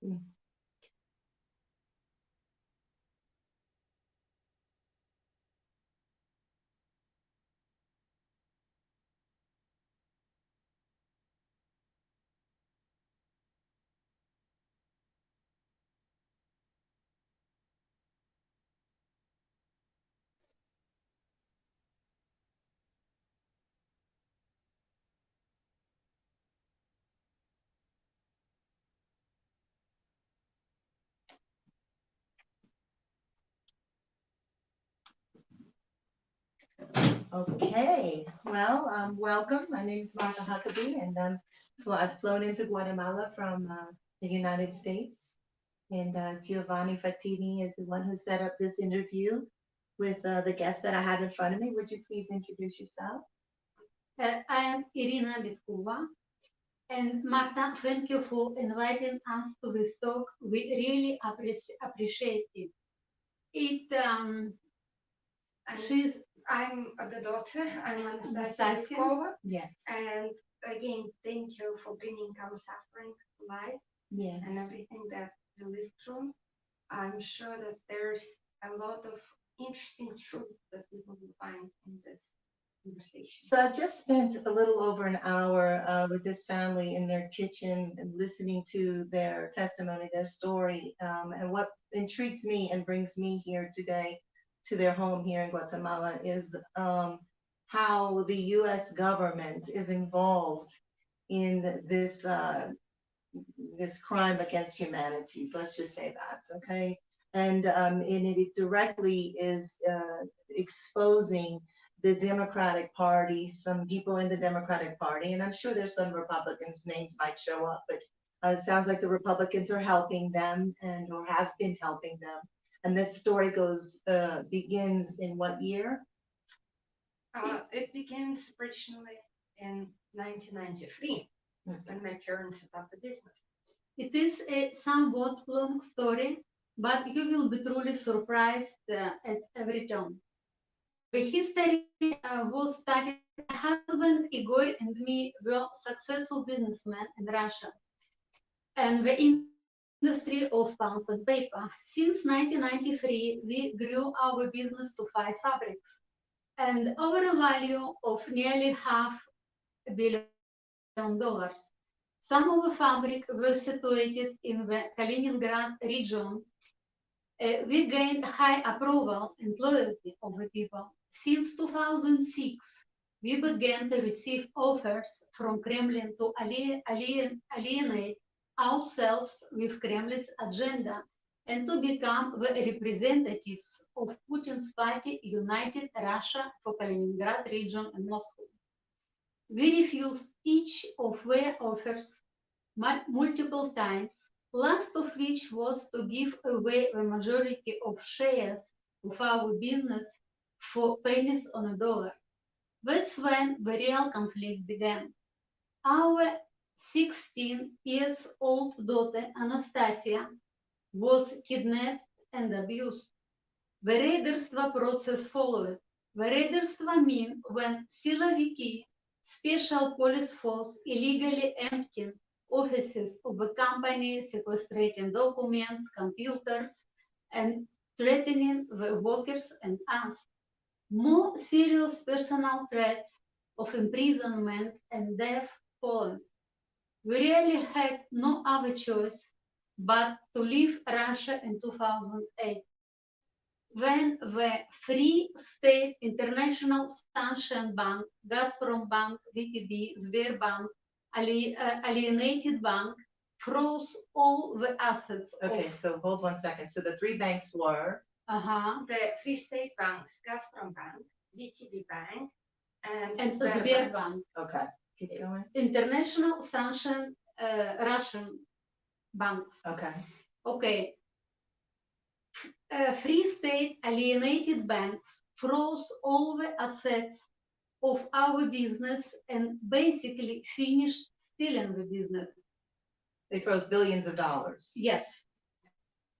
Mm. Okay, well, welcome. My name is Martha Huckabee, and I've flown into Guatemala from the United States. And Giovanni Fattini is the one who set up this interview with the guest that I have in front of me. Would you please introduce yourself? I am Irina Bitkova, and Marta, thank you for inviting us to this talk. We really appreciate it. I'm the daughter. I'm Anastasia Bitkova. Yes. And again, thank you for bringing our suffering to light. Yes. And everything that we lived through. I'm sure that there's a lot of interesting truth that people will find in this conversation. So I've just spent a little over an hour with this family in their kitchen and listening to their testimony, their story. And what intrigues me and brings me here today to their home here in Guatemala is how the U.S. government is involved in this crime against humanity. So let's just say that, okay? And it directly is exposing the Democratic Party, some people in the Democratic Party, and I'm sure there's some Republicans' names might show up, but it sounds like the Republicans are helping them and or have been helping them. And this story begins in what year? It begins originally in 1993 when my parents set up the business. It is a somewhat long story, but you will be truly surprised at every turn. The history was started. My husband Igor and me were successful businessmen in Russia, and the industry of pulp and paper. Since 1993, we grew our business to 5 fabrics and overall value of nearly $500 million. Some of the fabrics were situated in the Kaliningrad region. We gained high approval and loyalty of the people. Since 2006, we began to receive offers from Kremlin to alienate ourselves with Kremlin's agenda and to become the representatives of Putin's party United Russia for Kaliningrad region and Moscow. We refused each of their offers multiple times, last of which was to give away the majority of shares of our business for pennies on a dollar. That's when the real conflict began. Our 16-year-old daughter Anastasia was kidnapped and abused. The рейдерство process followed. The рейдерство means when siloviki, special police force, illegally emptied offices of the company, sequestrating documents, computers, and threatening the workers and us. More serious personal threats of imprisonment and death followed. We really had no other choice but to leave Russia in 2008. When the Free State International Sanctioned Bank, Gazprom Bank, VTB, Sberbank, Alienated Bank froze all the assets. Okay, so hold 1 second. So the 3 banks were? The Free State Banks, Gazprom Bank, VTB Bank, and Sberbank. Okay, keep going. International Sanctioned Russian banks. Okay. Okay. Free State alienated banks froze all the assets of our business and basically finished stealing the business. They froze billions of dollars. Yes.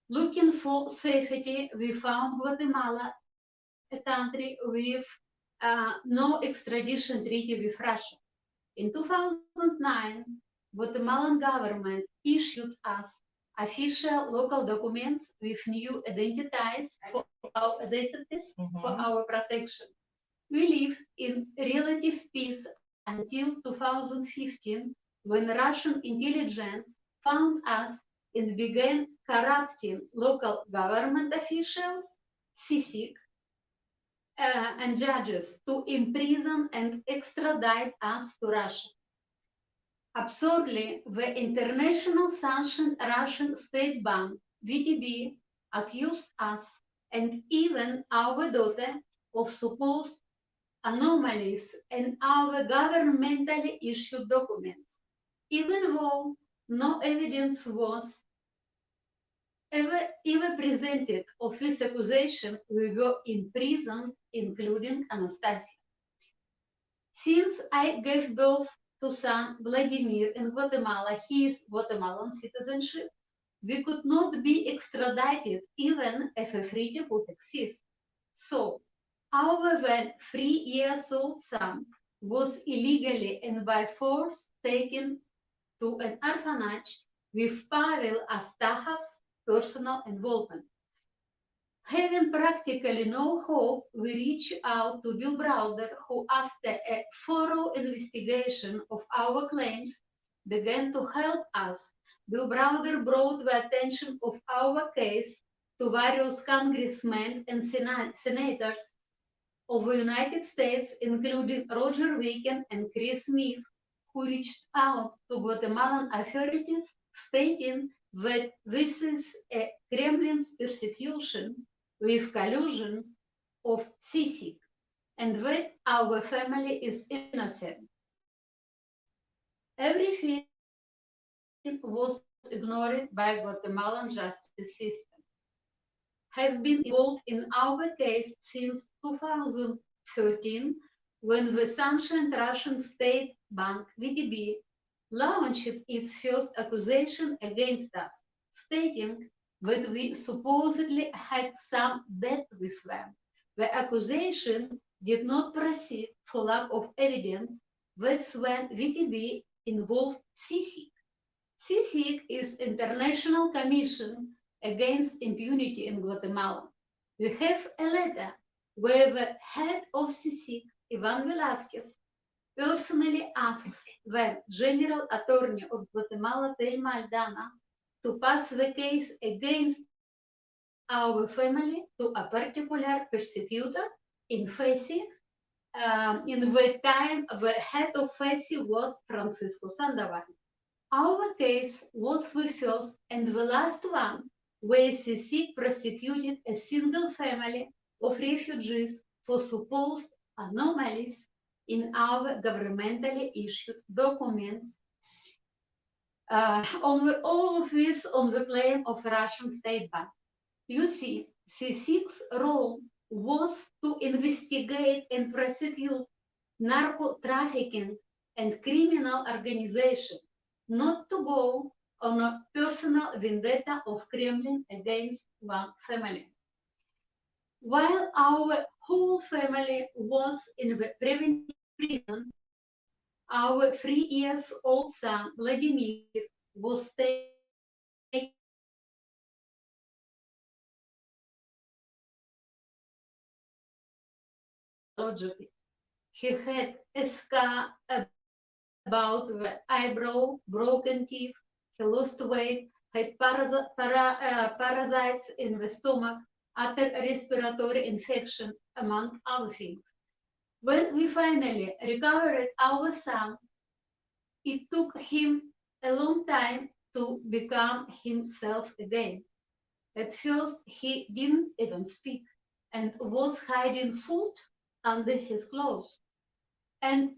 Looking for safety, we found Guatemala, a country with no extradition treaty with Russia. In 2009, Guatemalan government issued us official local documents with new identities for our identities for our protection. We lived in relative peace until 2015, when Russian intelligence found us and began corrupting local government officials, CSIC, and judges to imprison and extradite us to Russia. Absurdly, the international sanctioned Russian state bank, VTB, accused us and even our daughter of supposed anomalies in our governmentally issued documents, even though no evidence was ever presented of this accusation. We were imprisoned, including Anastasia. Since I gave birth to son Vladimir in Guatemala, his Guatemalan citizenship, we could not be extradited even if a treaty would exist. So, our then 3-year-old son was illegally and by force taken to an orphanage with Pavel Astahov's personal involvement. Having practically no hope, we reached out to Bill Browder, who, after a thorough investigation of our claims, began to help us. Bill Browder brought the attention of our case to various congressmen and senators of the United States, including Roger Wicken and Chris Smith, who reached out to Guatemalan authorities, stating that this is a Kremlin's persecution with collusion of CSIC, and that our family is innocent. Everything was ignored by Guatemalan justice system. Have been involved in our case since 2013, when the sanctioned Russian state bank VTB launched its first accusation against us, stating that we supposedly had some debt with them. The accusation did not proceed for lack of evidence. That's when VTB involved CSIC. CSIC is International Commission Against Impunity in Guatemala. We have a letter where the head of CSIC, Ivan Velasquez, personally asks the General Attorney of Guatemala, Thelma Aldana, to pass the case against our family to a particular persecutor in FECI. In the time, the head of FECI was Francisco Sandoval. Our case was the first and the last one where CSIC prosecuted a single family of refugees for supposed anomalies in our governmentally issued documents. All of this on the claim of Russian state bank. You see, CSIC's role was to investigate and prosecute narco trafficking and criminal organization, not to go on a personal vendetta of Kremlin against one family. While our whole family was in the preventive prison, our 3-year-old son, Vladimir, was taken surgically. He had a scar about the eyebrow, broken teeth, he lost weight, had parasites in the stomach, upper respiratory infection, among other things. When we finally recovered our son, it took him a long time to become himself again. At first, he didn't even speak and was hiding food under his clothes. And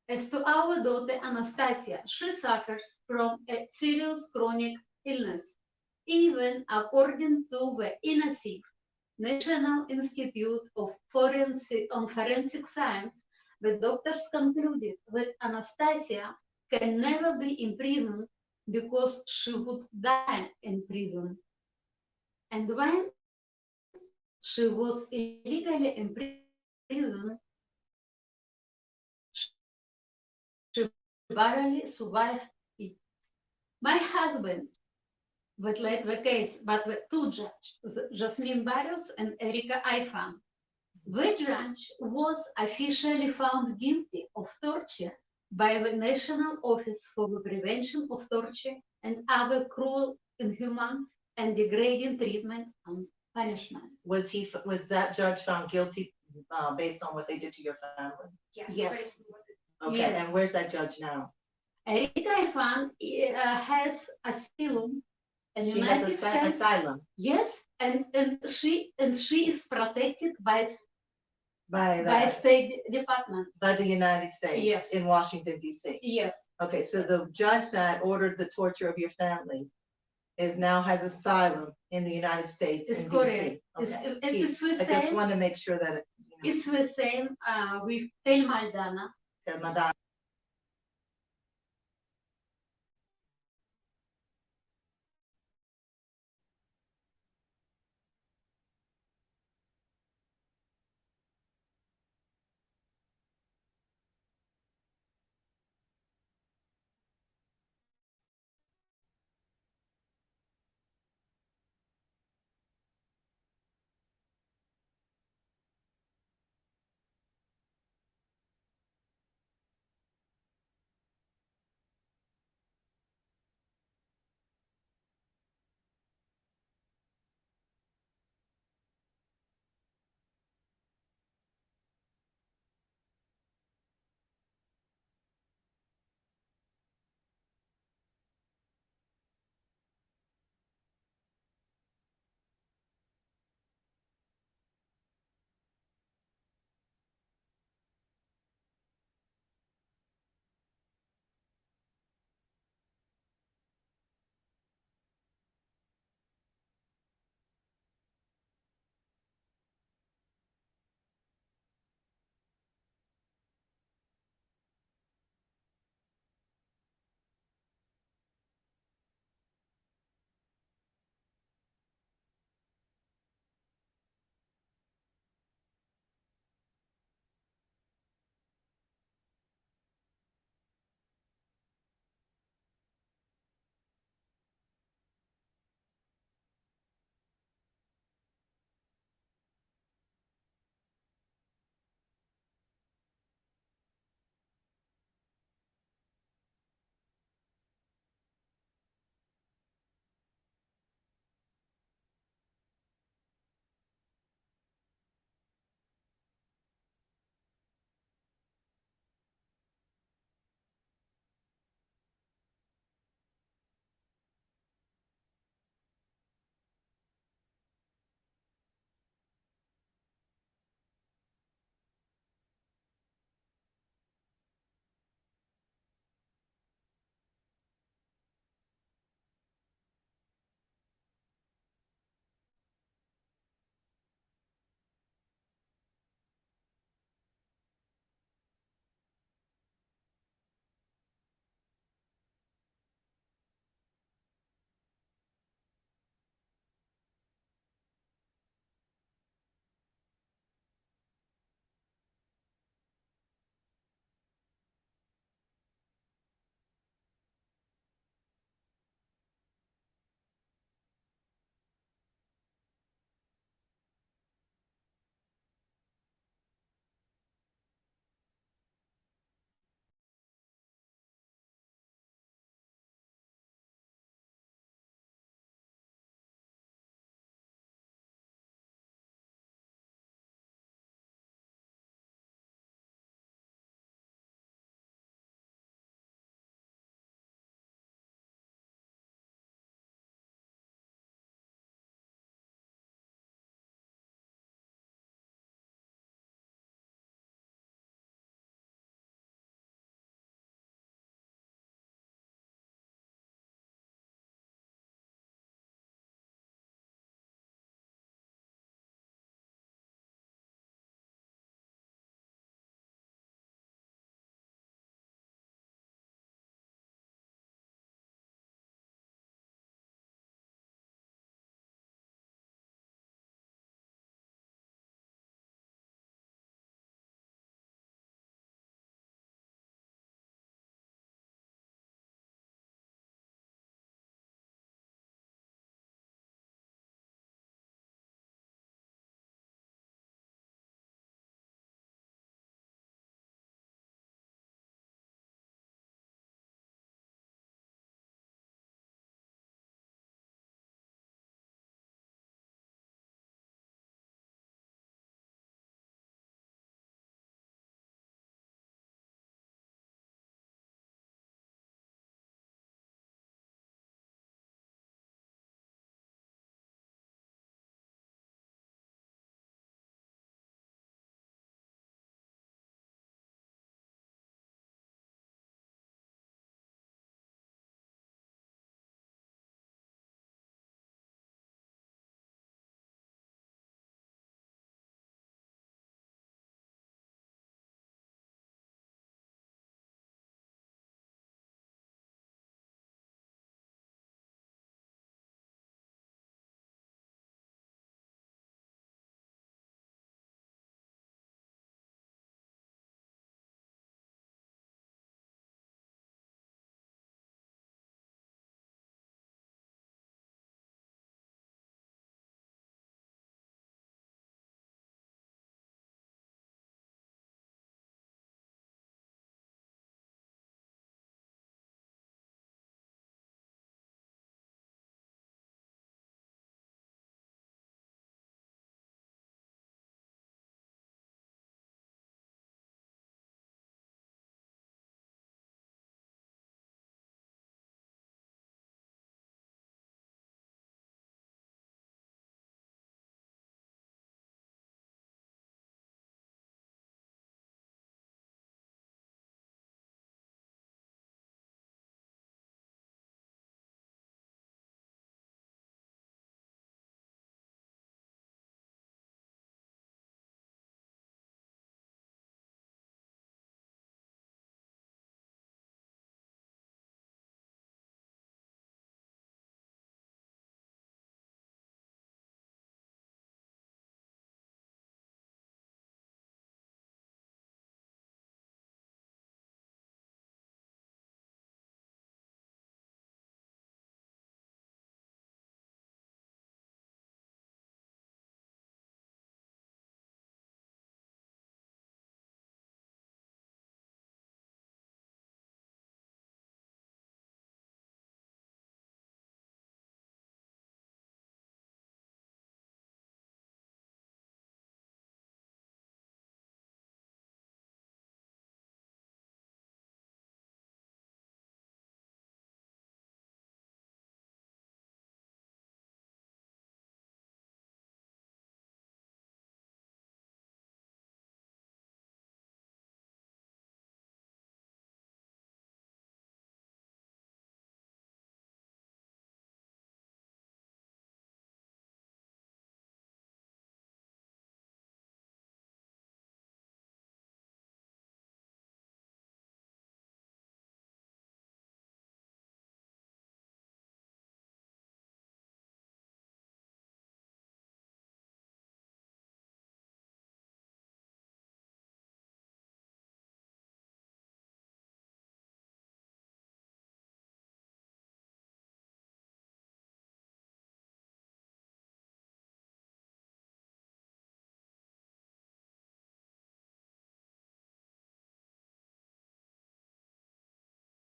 as to our daughter Anastasia, she suffers from a serious chronic illness. Even according to the INASIF, National Institute of Forensic Science, the doctors concluded that Anastasia can never be imprisoned because she would die in prison. And when she was illegally imprisoned, she barely survived it. My husband with the case, but with two judges, Jasmine Barrios and Erika Ifan. The judge was officially found guilty of torture by the National Office for the Prevention of Torture and Other Cruel, Inhuman, and Degrading Treatment and Punishment. Was that judge found guilty based on what they did to your family? Yes. based on what Okay, Yes. and where's that judge now? Erika Ifan has asylum in the She has United States. asylum Yes, and she is protected by by State Department. the United States Yes. in Washington, D.C. Yes, Okay, so the judge that ordered the torture of your family has asylum in the United States it's in correct. D.C. Okay. It's the I just same. want to make sure that It's the same with Tel Maldana. Madame,